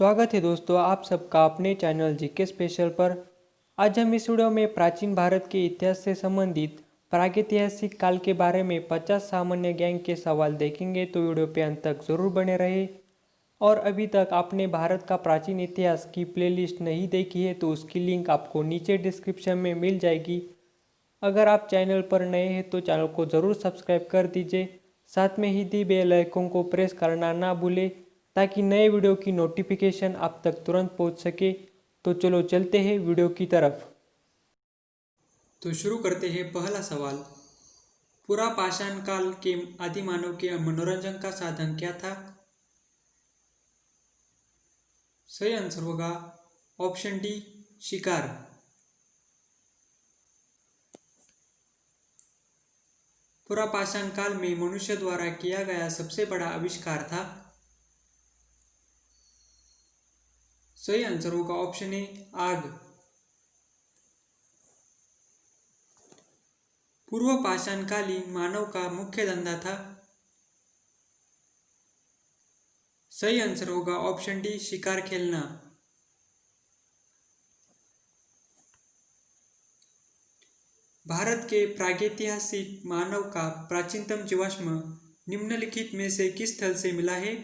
स्वागत है दोस्तों आप सबका अपने चैनल जीके स्पेशल पर। आज हम इस वीडियो में प्राचीन भारत के इतिहास से संबंधित प्रागैतिहासिक काल के बारे में 50 सामान्य ज्ञान के सवाल देखेंगे, तो वीडियो पे अंत तक ज़रूर बने रहे। और अभी तक आपने भारत का प्राचीन इतिहास की प्लेलिस्ट नहीं देखी है तो उसकी लिंक आपको नीचे डिस्क्रिप्शन में मिल जाएगी। अगर आप चैनल पर नए हैं तो चैनल को ज़रूर सब्सक्राइब कर दीजिए, साथ में ही दी बेल आइकन को प्रेस करना ना भूलें ताकि नए वीडियो की नोटिफिकेशन आप तक तुरंत पहुंच सके। तो चलो चलते हैं वीडियो की तरफ। तो शुरू करते हैं पहला सवाल। पूरा पाषाण काल के आदि मानव के मनोरंजन का साधन क्या था? सही आंसर होगा ऑप्शन डी, शिकार। पूरा पाषाण काल में मनुष्य द्वारा किया गया सबसे बड़ा आविष्कार था। सही आंसर होगा ऑप्शन ए, आग। पूर्व पाषाणकालीन मानव का मुख्य धंधा था। सही आंसर होगा ऑप्शन डी, शिकार खेलना। भारत के प्रागैतिहासिक मानव का प्राचीनतम जीवाश्म निम्नलिखित में से किस स्थल से मिला है?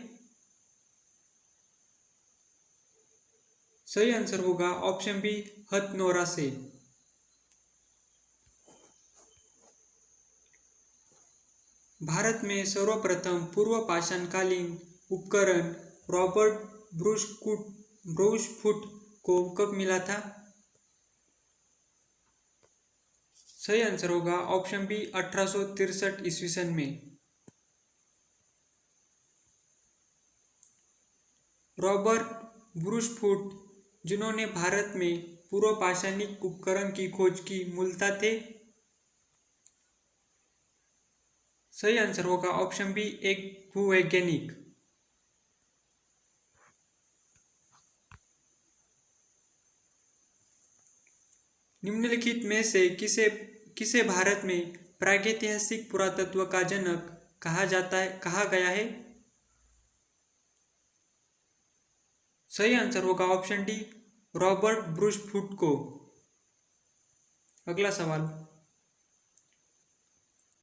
सही आंसर होगा ऑप्शन बी, हथनोरा से। भारत में सर्वप्रथम पूर्व पाषाणकालीन उपकरण रॉबर्ट ब्रूसफुट को कब मिला था? सही आंसर होगा ऑप्शन बी, 1863 ईस्वी सन में। रॉबर्ट ब्रूसफुट, जिन्होंने भारत में पूर्व पाषाणिक उपकरण की खोज की, मूलतः थे। सही आंसर होगा ऑप्शन बी, एक भूवैज्ञानिक। निम्नलिखित में से किसे किसे भारत में प्रागैतिहासिक पुरातत्व का जनक कहा गया है? सही आंसर होगा ऑप्शन डी, रॉबर्ट ब्रूसफुट को। अगला सवाल।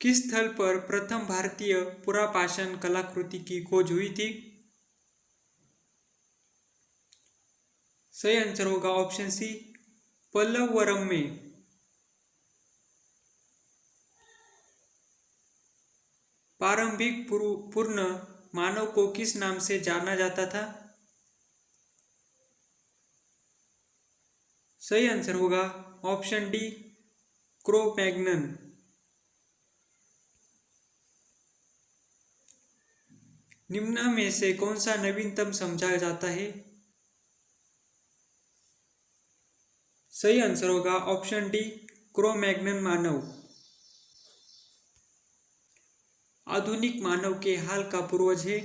किस स्थल पर प्रथम भारतीय पुरापाषाण कलाकृति की खोज हुई थी? सही आंसर होगा ऑप्शन सी, पल्लवरम में। प्रारंभिक पूर्ण मानव को किस नाम से जाना जाता था? सही आंसर होगा ऑप्शन डी, क्रो मैग्नन। निम्न में से कौन सा नवीनतम समझा जाता है? सही आंसर होगा ऑप्शन डी, क्रो मैग्नन मानव। आधुनिक मानव के हाल का पूर्वज है।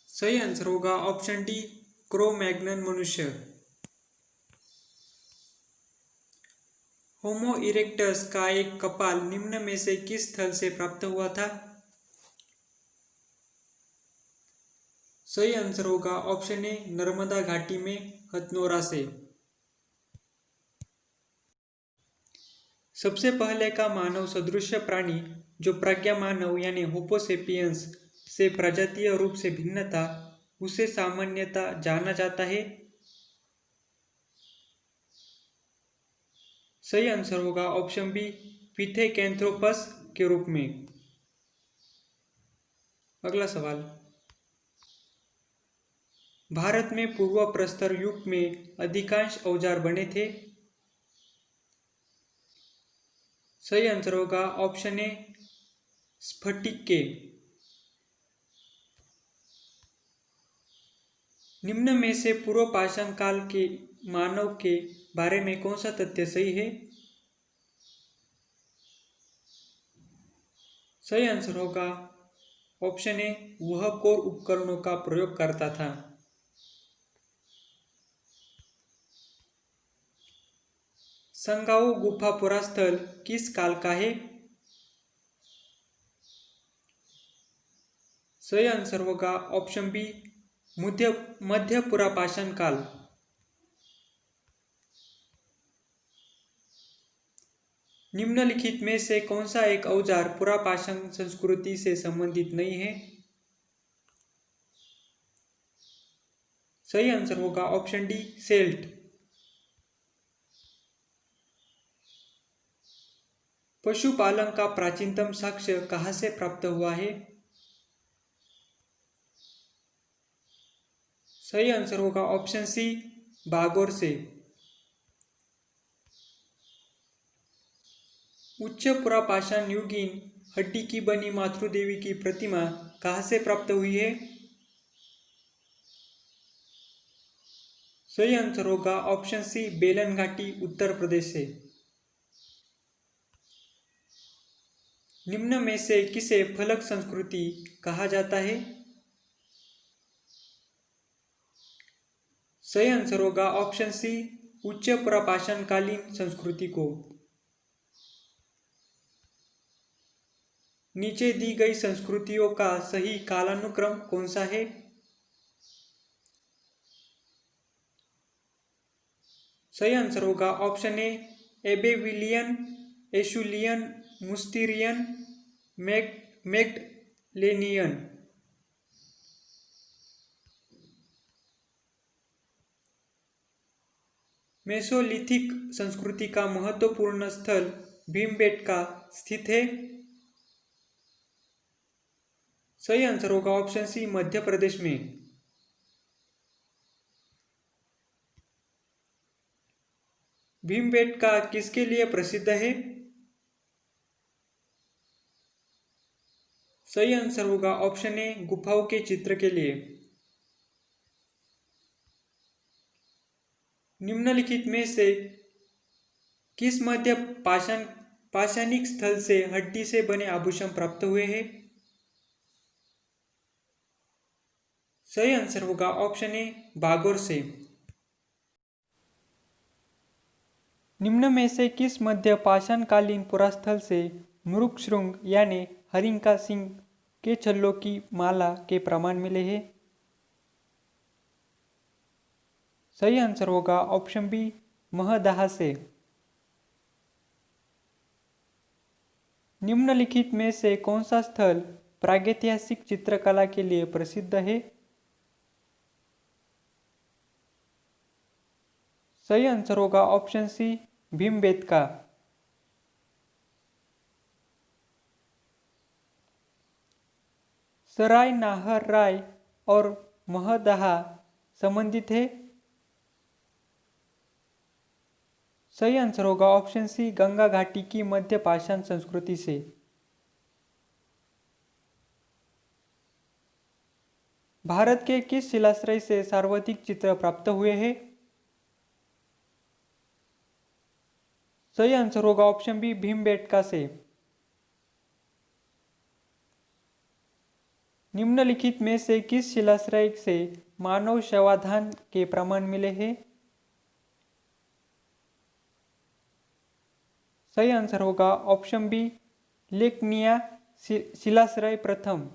सही आंसर होगा ऑप्शन डी, क्रो मैग्नन मनुष्य। होमो इरेक्टस का एक कपाल निम्न में से किस स्थल से प्राप्त हुआ था? सही आंसर होगा ऑप्शन ए, नर्मदा घाटी में हथनोरा से। सबसे पहले का मानव सदृश प्राणी जो प्रज्ञा मानव यानी होमोसेपियंस से प्रजातीय रूप से भिन्न था, उसे सामान्यतः जाना जाता है। सही आंसर होगा ऑप्शन बी, पिथेकैंथ्रोपस के रूप में। अगला सवाल। भारत में पूर्व प्रस्तर युग में अधिकांश औजार बने थे। सही आंसर होगा ऑप्शन ए, स्फटिक के। निम्न में से पूर्व पाषाण काल के मानव के बारे में कौन सा तथ्य सही है? सही आंसर होगा ऑप्शन ए, वह कोर उपकरणों का प्रयोग करता था। संगाओ गुफा पुरास्थल किस काल का है? सही आंसर होगा ऑप्शन बी, मध्य पुरापाषाण काल। निम्नलिखित में से कौन सा एक औजार पुरापाषाण संस्कृति से संबंधित नहीं है? सही आंसर होगा ऑप्शन डी, सेल्ट। पशुपालन का प्राचीनतम साक्ष्य कहाँ से प्राप्त हुआ है? सही आंसर होगा ऑप्शन सी, बागोर से। उच्च पुरापाषाण युगीन हड्डी की बनी मातृदेवी की प्रतिमा कहाँ से प्राप्त हुई है? सही आंसर होगा ऑप्शन सी, बेलन घाटी, उत्तर प्रदेश से। निम्न में से किसे फलक संस्कृति कहा जाता है? सही आंसर होगा ऑप्शन सी, उच्च पुरापाषाण कालीन संस्कृति को। नीचे दी गई संस्कृतियों का सही कालानुक्रम कौन सा है? सही आंसर होगा ऑप्शन ए, एबेविलियन, एशुलियन, मुस्टीरियन, मैग्डलेनियन। मेसोलिथिक संस्कृति का महत्वपूर्ण स्थल भीमबेटका स्थित है। सही आंसर होगा ऑप्शन सी, मध्य प्रदेश में। भीमबेटका किसके लिए प्रसिद्ध है? सही आंसर होगा ऑप्शन ए, गुफाओं के चित्र के लिए। निम्नलिखित में से किस मध्य पाषाणिक स्थल से हड्डी से बने आभूषण प्राप्त हुए हैं? सही आंसर होगा ऑप्शन ए, बागोर से। निम्न में से किस मध्य पाषाणकालीन पुरास्थल से मृगशृंग यानी हरिण का सिंह के छल्लों की माला के प्रमाण मिले हैं? सही आंसर होगा ऑप्शन बी, महदाह से। निम्नलिखित में से कौन सा स्थल प्रागैतिहासिक चित्रकला के लिए प्रसिद्ध है? सही आंसर होगा ऑप्शन सी, भीमबेटका। सराय नाहरराय और महदाह संबंधित है? सही आंसर होगा ऑप्शन सी, गंगा घाटी की मध्य पाषाण संस्कृति से। भारत के किस शिलाश्रय से सर्वाधिक चित्र प्राप्त हुए हैं? सही आंसर होगा ऑप्शन बी, भीमबेटका से। निम्नलिखित में से किस शिलाश्रय से मानव शवाधान के प्रमाण मिले हैं? सही आंसर होगा ऑप्शन बी, लेकनिया शिलाश्रय प्रथम।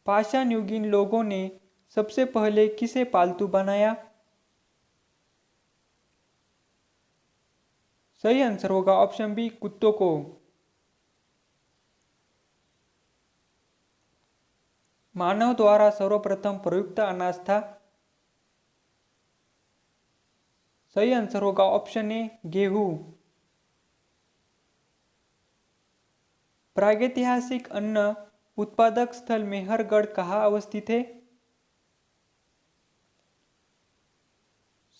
पाषाण युगीन लोगों ने सबसे पहले किसे पालतू बनाया? सही आंसर होगा ऑप्शन बी, कुत्तों को। मानव द्वारा सर्वप्रथम प्रयुक्त अनाज था? सही आंसर होगा ऑप्शन ए, गेहूं। प्रागैतिहासिक अन्न उत्पादक स्थल मेहरगढ़ कहाँ अवस्थित है?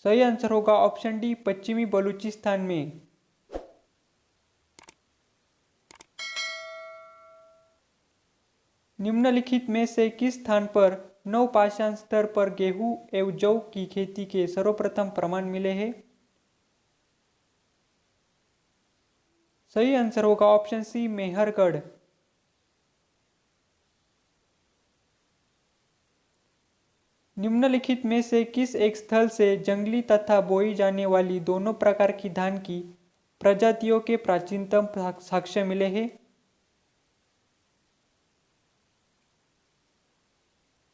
सही आंसर होगा ऑप्शन डी, पश्चिमी बलूचिस्तान में। निम्नलिखित में से किस स्थान पर नवपाषाण स्तर पर गेहूं एवं जौ की खेती के सर्वप्रथम प्रमाण मिले हैं? सही आंसर होगा ऑप्शन सी, मेहरगढ़। निम्नलिखित में से किस एक स्थल से जंगली तथा बोई जाने वाली दोनों प्रकार की धान की प्रजातियों के प्राचीनतम साक्ष्य मिले हैं?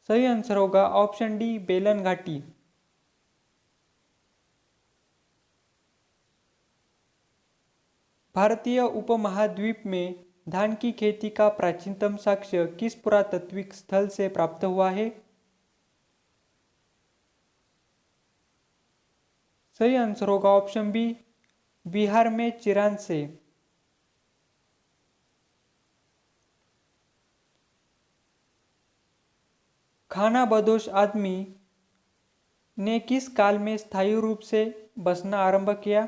सही आंसर होगा ऑप्शन डी बेलन घाटी। भारतीय उपमहाद्वीप में धान की खेती का प्राचीनतम साक्ष्य किस पुरातात्विक स्थल से प्राप्त हुआ है? सही आंसर होगा ऑप्शन बी बिहार में चिरान से। खानाबदोश आदमी ने किस काल में स्थायी रूप से बसना आरंभ किया?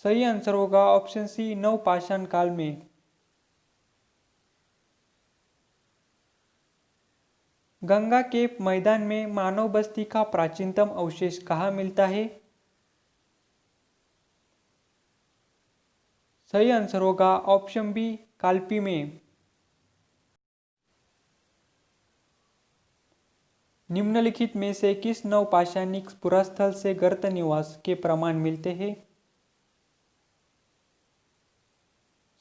सही आंसर होगा ऑप्शन सी नवपाषाण काल में। गंगा के मैदान में मानव बस्ती का प्राचीनतम अवशेष कहाँ मिलता है? सही आंसर होगा ऑप्शन बी कालपी में। निम्नलिखित में से किस नवपाषाणिक पुरास्थल से गर्त निवास के प्रमाण मिलते हैं?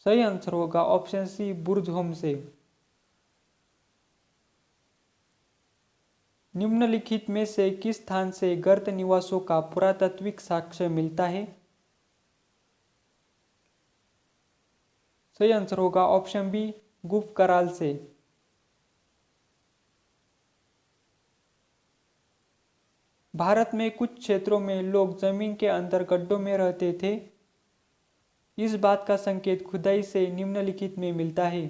सही आंसर होगा ऑप्शन सी बुर्जहोम से। निम्नलिखित में से किस स्थान से गर्त निवासों का पुरातात्विक साक्ष्य मिलता है? सही आंसर होगा ऑप्शन बी गुफ कराल से। भारत में कुछ क्षेत्रों में लोग जमीन के अंदर गड्ढों में रहते थे। इस बात का संकेत खुदाई से निम्नलिखित में मिलता है।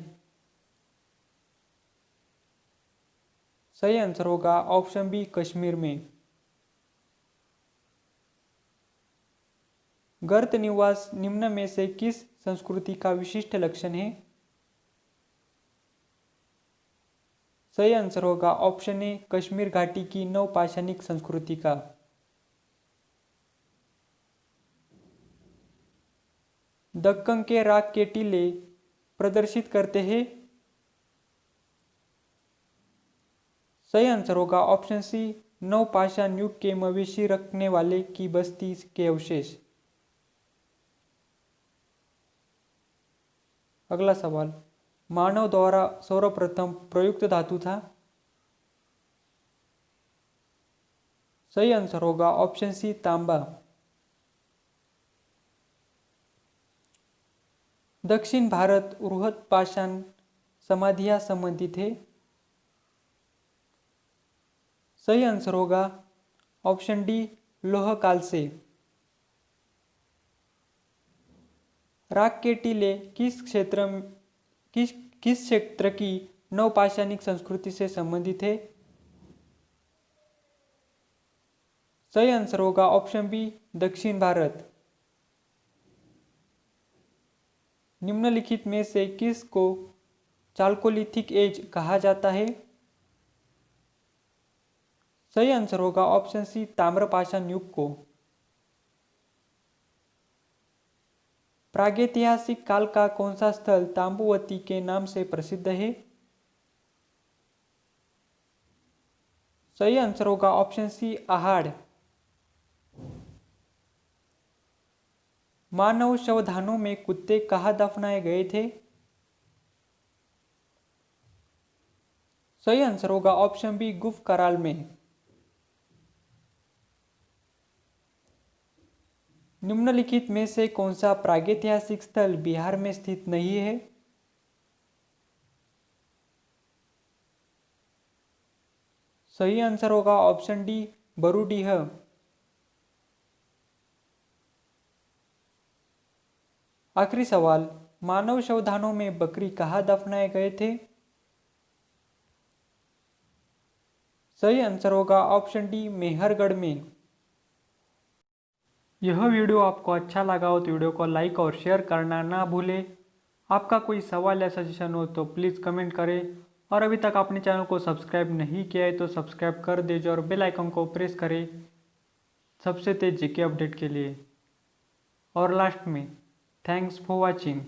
सही आंसर होगा ऑप्शन बी कश्मीर में। गर्त निवास निम्न में से किस संस्कृति का विशिष्ट लक्षण है? सही आंसर होगा ऑप्शन ए कश्मीर घाटी की नवपाषाणिक संस्कृति का। दक्कन के राग के टीले प्रदर्शित करते हैं। सही आंसर होगा ऑप्शन सी नवपाषाण युग के मवेशी रखने वाले की बस्ती के अवशेष। अगला सवाल, मानव द्वारा सर्वप्रथम प्रयुक्त धातु था? सही आंसर होगा ऑप्शन सी तांबा। दक्षिण भारत बृहत पाषाण समाधियां संबंधित है। सही आंसर होगा ऑप्शन डी लोह काल से। राग के टीले किस क्षेत्र की नवपाषाणिक संस्कृति से संबंधित है? सही आंसर होगा ऑप्शन बी दक्षिण भारत। निम्नलिखित में से किस को चाल्कोलिथिक एज कहा जाता है? सही आंसर होगा ऑप्शन सी ताम्रपाषाण युग को। प्रागैतिहासिक काल का कौन सा स्थल तांबुवती के नाम से प्रसिद्ध है? सही आंसर होगा ऑप्शन सी आहाड़। मानव शवदाहों में कुत्ते कहाँ दफनाए गए थे? सही आंसर होगा ऑप्शन बी गुफ कराल में। निम्नलिखित में से कौन सा प्रागैतिहासिक स्थल बिहार में स्थित नहीं है? सही आंसर होगा ऑप्शन डी बरूडीह। आखिरी सवाल, मानव शवदाहों में बकरी कहाँ दफनाए गए थे? सही आंसर होगा ऑप्शन डी मेहरगढ़ में। यह वीडियो आपको अच्छा लगा हो तो वीडियो को लाइक और शेयर करना ना भूलें। आपका कोई सवाल या सजेशन हो तो प्लीज़ कमेंट करें और अभी तक आपने चैनल को सब्सक्राइब नहीं किया है तो सब्सक्राइब कर दीजिए और बेल आइकन को प्रेस करें सबसे तेज जीके अपडेट के लिए। और लास्ट में थैंक्स फॉर वॉचिंग।